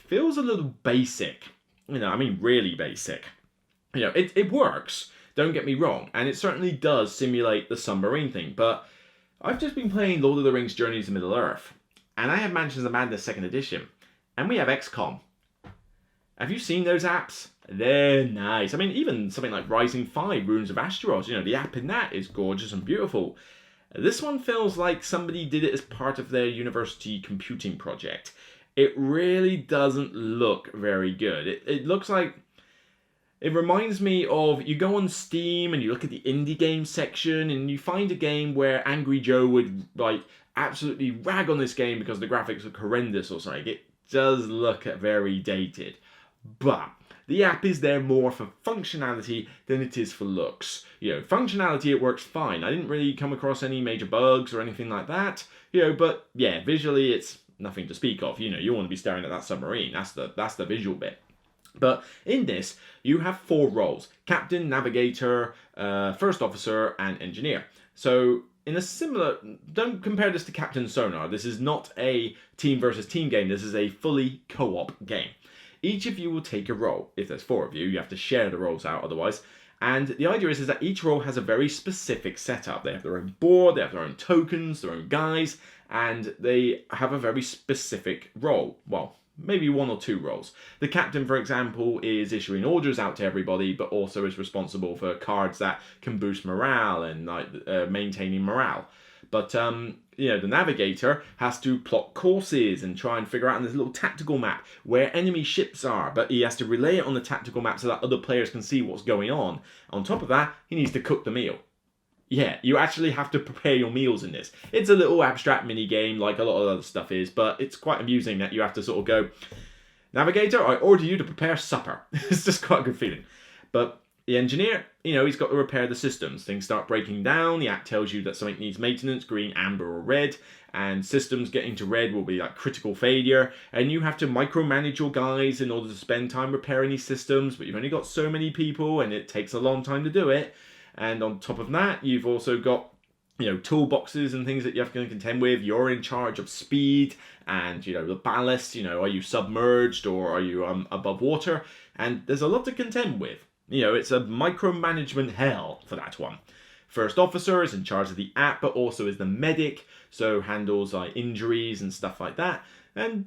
[SPEAKER 1] feels a little basic. I mean really basic. It works, don't get me wrong, and it certainly does simulate the submarine thing, but I've just been playing Lord of the Rings Journeys to Middle-earth, and I have Mansions of Madness 2nd Edition, and we have XCOM. Have you seen those apps? They're nice. I mean, even something like Rising 5, Ruins of Asteroth, the app in that is gorgeous and beautiful. This one feels like somebody did it as part of their university computing project. It really doesn't look very good. It looks like... It reminds me of, you go on Steam and you look at the indie game section and you find a game where Angry Joe would, absolutely rag on this game because the graphics are horrendous or something. It does look very dated. But the app is there more for functionality than it is for looks. Functionality, it works fine. I didn't really come across any major bugs or anything like that. But yeah, visually it's nothing to speak of. You want to be staring at that submarine. That's the visual bit. But in this, you have 4 roles: captain, navigator, first officer, and engineer. So in a similar... Don't compare this to Captain Sonar. This is not a team versus team game. This is a fully co-op game. Each of you will take a role. If there's 4 of you, you have to share the roles out otherwise. And the idea is that each role has a very specific setup. They have their own board, they have their own tokens, their own guys, and they have a very specific role. Well, maybe 1 or 2 roles. The captain, for example, is issuing orders out to everybody, but also is responsible for cards that can boost morale and maintaining morale. But, the navigator has to plot courses and try and figure out in this little tactical map where enemy ships are, but he has to relay it on the tactical map so that other players can see what's going on. On top of that, he needs to cook the meal. Yeah, you actually have to prepare your meals in this. It's a little abstract mini game like a lot of other stuff is, but it's quite amusing that you have to sort of go, navigator, I order you to prepare supper. It's just quite a good feeling. But the engineer, he's got to repair the systems. Things start breaking down. The app tells you that something needs maintenance, green, amber, or red. And systems getting to red will be like critical failure. And you have to micromanage your guys in order to spend time repairing these systems. But you've only got so many people and it takes a long time to do it. And on top of that, you've also got, toolboxes and things that you have to contend with. You're in charge of speed and, the ballast. Are you submerged or are you above water? And there's a lot to contend with. It's a micromanagement hell for that one. First officer is in charge of the app, but also is the medic, so handles injuries and stuff like that. And,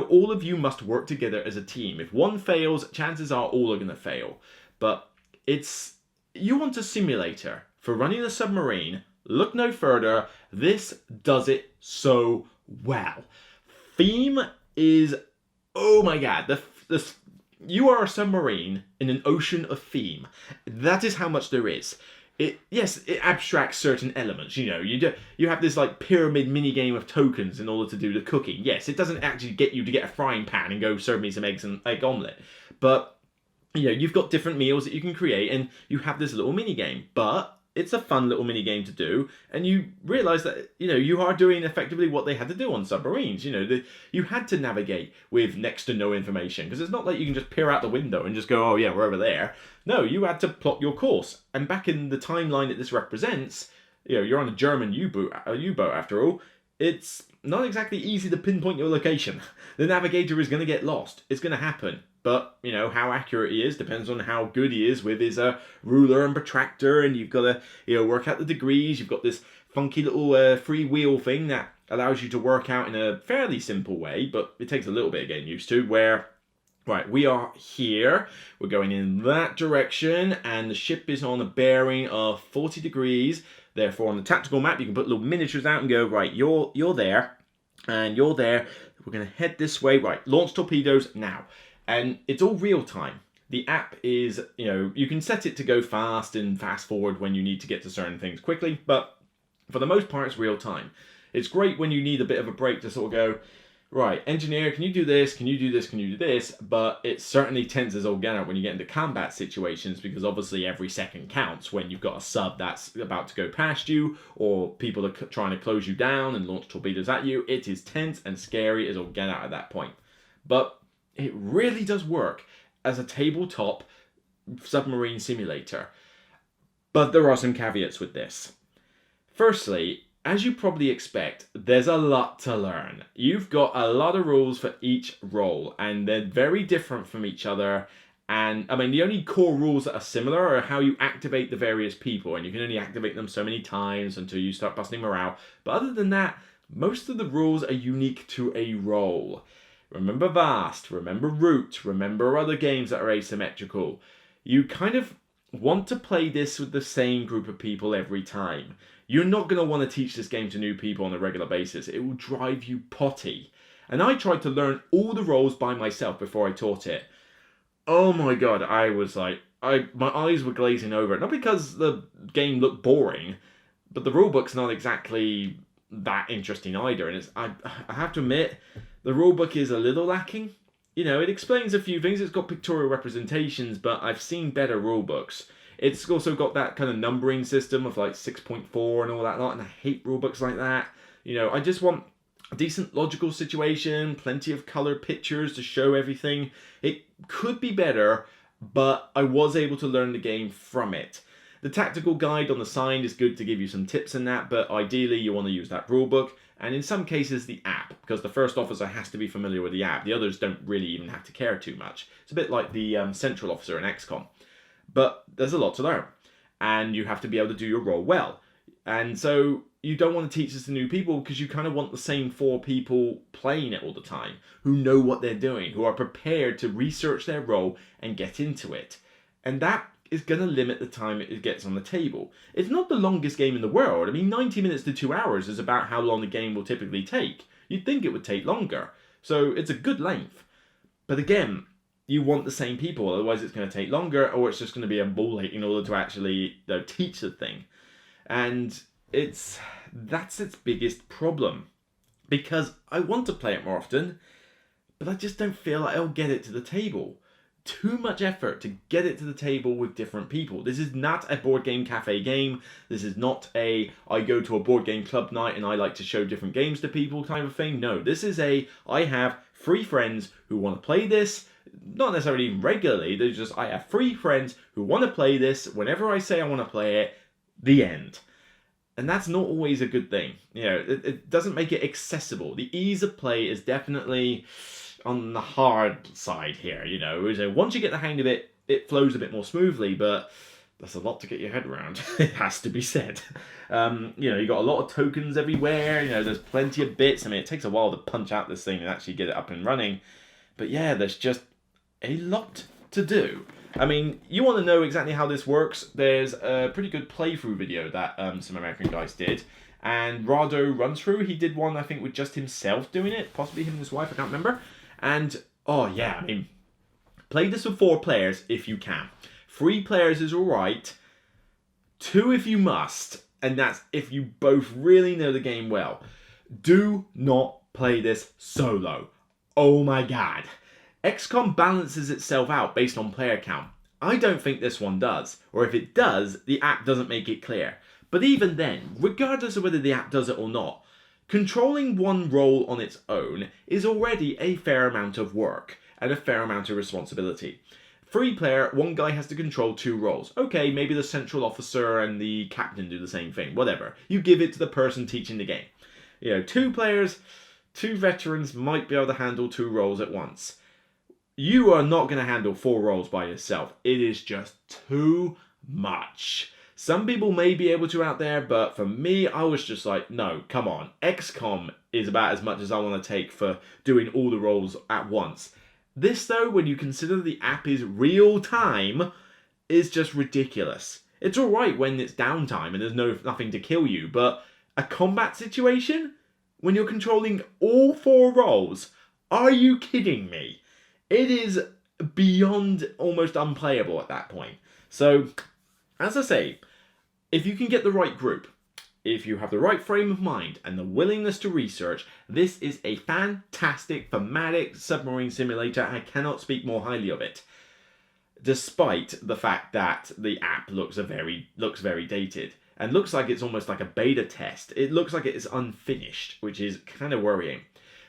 [SPEAKER 1] all of you must work together as a team. If one fails, chances are all are going to fail. But you want a simulator for running a submarine, look no further. This does it so well. Theme is, oh my god, you are a submarine in an ocean of theme. That is how much there is. It abstracts certain elements. You have this pyramid mini game of tokens in order to do the cooking. Yes, it doesn't actually get you to get a frying pan and go serve me some eggs and egg omelette. But you've got different meals that you can create, and you have this little mini game. But it's a fun little mini game to do, and you realise that you are doing effectively what they had to do on submarines. You had to navigate with next to no information, because it's not like you can just peer out the window and just go, oh yeah, we're over there. No, you had to plot your course. And back in the timeline that this represents, you're on a German U-boat after all. It's not exactly easy to pinpoint your location. The navigator is going to get lost. It's going to happen. but, you know, how accurate he is depends on how good he is with his ruler and protractor, and you've got to, you know, work out the degrees. You've got this funky little free wheel thing that allows you to work out in a fairly simple way, but it takes a little bit of getting used to, where, right, we are here, we're going in that direction, and the ship is on a bearing of 40 degrees. Therefore, on the tactical map, you can put little miniatures out and go, right, you're there, and you're there. We're going to head this way. Right, launch torpedoes now. And it's all real time. The app is, you know, you can set it to go fast and fast forward when you need to get to certain things quickly, but for the most part, it's real time. It's great when you need a bit of a break to sort of go, right, engineer, can you do this? Can you do this? Can you do this? But it certainly tenses all get out when you get into combat situations, because obviously every second counts when you've got a sub that's about to go past you, or people are trying to close you down and launch torpedoes at you. It is tense and scary as all get out at that point. But it really does work as a tabletop submarine simulator. But there are some caveats with this. Firstly, as you probably expect, there's a lot to learn. You've got a lot of rules for each role, and they're very different from each other. And, I mean, the only core rules that are similar are how you activate the various people, and you can only activate them so many times until you start busting morale. But other than that, most of the rules are unique to a role. Remember Vast, remember Root, remember other games that are asymmetrical. You kind of want to play this with the same group of people every time. You're not going to want to teach this game to new people on a regular basis. It will drive you potty. And I tried to learn all the roles by myself before I taught it. Oh my god, I was like, my eyes were glazing over. Not because the game looked boring, but the rulebook's not exactly that interesting either. And I have to admit, the rulebook is a little lacking. You know, it explains a few things. It's got pictorial representations, but I've seen better rulebooks. It's also got that kind of numbering system of like 6.4 and all that lot, and I hate rulebooks like that. You know, I just want a decent logical situation, plenty of color pictures to show everything. It could be better, but I was able to learn the game from it. The tactical guide on the side is good to give you some tips in that, but ideally you want to use that rulebook, and in some cases the app, because the first officer has to be familiar with the app. The others don't really even have to care too much. It's a bit like the central officer in XCOM. But there's a lot to learn, and you have to be able to do your role well. And so you don't want to teach this to new people, because you kind of want the same 4 people playing it all the time, who know what they're doing, who are prepared to research their role and get into it. And that is going to limit the time it gets on the table. It's not the longest game in the world. I mean, 90 minutes to 2 hours is about how long the game will typically take. You'd think it would take longer. So it's a good length. But again, you want the same people, otherwise it's going to take longer, or it's just going to be a ball ache in order to actually teach the thing. And that's its biggest problem. Because I want to play it more often, but I just don't feel like I'll get it to the table. Too much effort to get it to the table with different people. This is not a board game cafe game. This is not I go to a board game club night and I like to show different games to people kind of thing. No, this is I have 3 friends who want to play this. Not necessarily even regularly, they're just, I have 3 friends who want to play this. Whenever I say I want to play it, the end. And that's not always a good thing. You know, it doesn't make it accessible. The ease of play is definitely on the hard side here, you know. So once you get the hang of it, it flows a bit more smoothly, but that's a lot to get your head around. It has to be said. You know, you got a lot of tokens everywhere, you know, there's plenty of bits. I mean, it takes a while to punch out this thing and actually get it up and running. But yeah, there's just a lot to do. I mean, you want to know exactly how this works, there's a pretty good playthrough video that some American guys did. And Rado runs through. He did one, I think, with just himself doing it. Possibly him and his wife, I can't remember. And, oh yeah, I mean, play this with 4 players if you can. 3 players is alright. 2 if you must. And that's if you both really know the game well. Do not play this solo. Oh my god. XCOM balances itself out based on player count. I don't think this one does. Or if it does, the app doesn't make it clear. But even then, regardless of whether the app does it or not, controlling one role on its own is already a fair amount of work and a fair amount of responsibility. 3 player, 1 guy has to control 2 roles. Okay, maybe the central officer and the captain do the same thing, whatever. You give it to the person teaching the game. You know, 2 players, 2 veterans might be able to handle 2 roles at once. you are not going to handle 4 roles by yourself. It is just too much. Some people may be able to out there, but for me, I was just like, no, come on. XCOM is about as much as I want to take for doing all the roles at once. This, though, when you consider the app is real time, is just ridiculous. It's alright when it's downtime and there's nothing to kill you, but a combat situation? When you're controlling all 4 roles? Are you kidding me? It is beyond almost unplayable at that point. So, as I say, if you can get the right group, if you have the right frame of mind and the willingness to research, this is a fantastic thematic submarine simulator. I cannot speak more highly of it. Despite the fact that the app looks very dated and looks like it's almost like a beta test. It looks like it is unfinished, which is kind of worrying.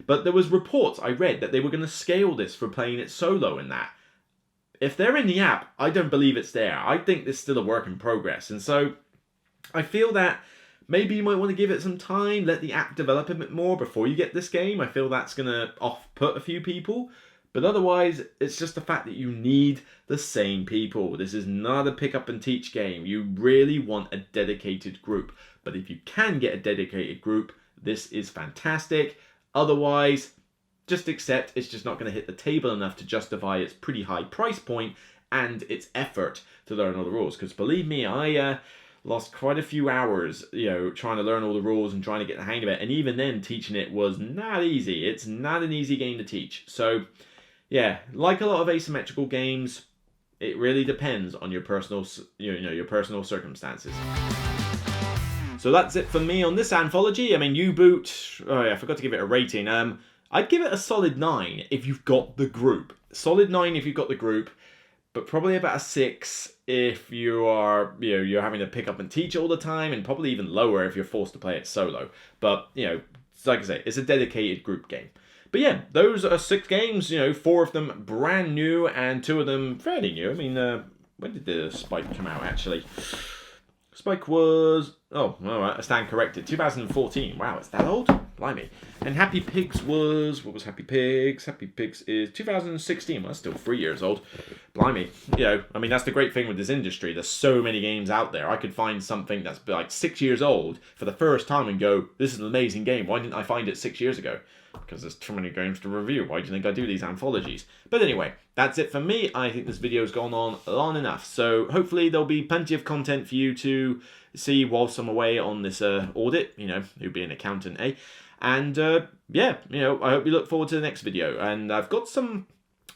[SPEAKER 1] But there was reports I read that they were going to scale this for playing it solo and that. If they're in the app, I don't believe it's there. I think it's still a work in progress. And so I feel that maybe you might want to give it some time, let the app develop a bit more before you get this game. I feel that's going to off-put a few people. But otherwise, it's just the fact that you need the same people. This is not a pick up and teach game. You really want a dedicated group. But if you can get a dedicated group, this is fantastic. Otherwise, just accept it's just not going to hit the table enough to justify its pretty high price point and its effort to learn all the rules. Because believe me, I lost quite a few hours, trying to learn all the rules and trying to get the hang of it. And even then, teaching it was not easy. It's not an easy game to teach. So, yeah, like a lot of asymmetrical games, it really depends on your personal, your personal circumstances. So that's it for me on this anthology. I mean, UBOOT, oh yeah, I forgot to give it a rating. I'd give it a solid 9 if you've got the group. Solid 9 if you've got the group, but probably about a 6 if you are, you're having to pick up and teach all the time, and probably even lower if you're forced to play it solo. But, like I say, it's a dedicated group game. But yeah, those are 6 games, 4 of them brand new and 2 of them fairly new. I mean, when did the Spike come out, actually? Spike was, oh, all right, I stand corrected, 2014. Wow, it's that old? Blimey. And Happy Pigs was, what was Happy Pigs? Happy Pigs is 2016. Well, that's still 3 years old. Blimey. I mean, that's the great thing with this industry. There's so many games out there. I could find something that's like 6 years old for the first time and go, this is an amazing game. Why didn't I find it 6 years ago? Because there's too many games to review. Why do you think I do these anthologies? But anyway, that's it for me. I think this video's gone on long enough. So hopefully there'll be plenty of content for you to see whilst I'm away on this audit. You'll be an accountant, eh? And yeah, I hope you look forward to the next video. And I've got some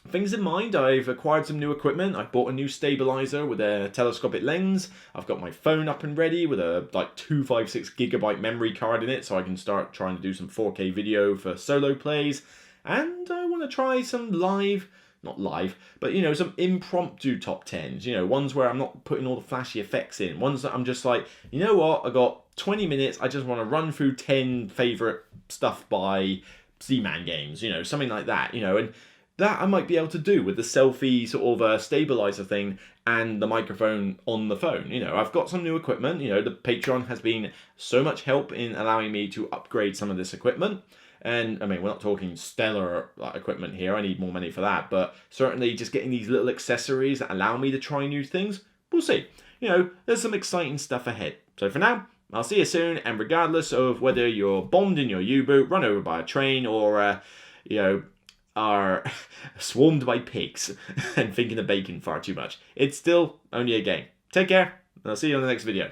[SPEAKER 1] things in mind. I've acquired some new equipment. I bought a new stabilizer with a telescopic lens. I've got my phone up and ready with a 256 gigabyte memory card in it, so I can start trying to do some 4K video for solo plays. And I want to try some not live, but some impromptu top 10s, ones where I'm not putting all the flashy effects in, ones that I'm just like, I got 20 minutes, I just want to run through 10 favorite stuff by Z-Man games, something like that, and that I might be able to do with the selfie sort of stabilizer thing and the microphone on the phone. I've got some new equipment. The Patreon has been so much help in allowing me to upgrade some of this equipment. And I mean, we're not talking stellar equipment here. I need more money for that. But certainly just getting these little accessories that allow me to try new things, we'll see. There's some exciting stuff ahead. So for now, I'll see you soon. And regardless of whether you're bombed in your U-boot, run over by a train, or, are swarmed by pigs and thinking of bacon far too much, it's still only a game. Take care, and I'll see you on the next video.